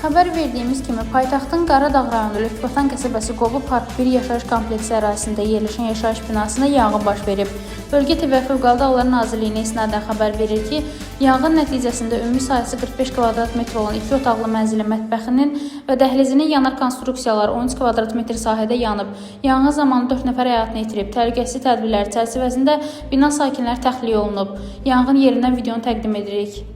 Xəbər verdiyimiz kimi, paytaxtın Qaradağ rayonu Lütfatan qəsəbəsi Qobu Park 1 yaşayış kompleksi ərazisində yerləşən yaşayış binasında yanğın baş verib. Bölgə TV Fövqəladə Hallar Nazirliyinə istinadən xəbər verir ki, yanğın nəticəsində ümumi sayısı 45 kvadrat metr olan 2 otaqlı mənzilin mətbəxinin və dəhlizinin yanar konstruksiyaları 13 kvadrat metr sahədə yanıb. Yanğın zamanı 4 nəfər həyatını itirib. Təhlükəsizlik tədbirləri çərçivəsində bina sakinləri təxliyə olunub. Yanğın yerindən videonu təqdim edirik.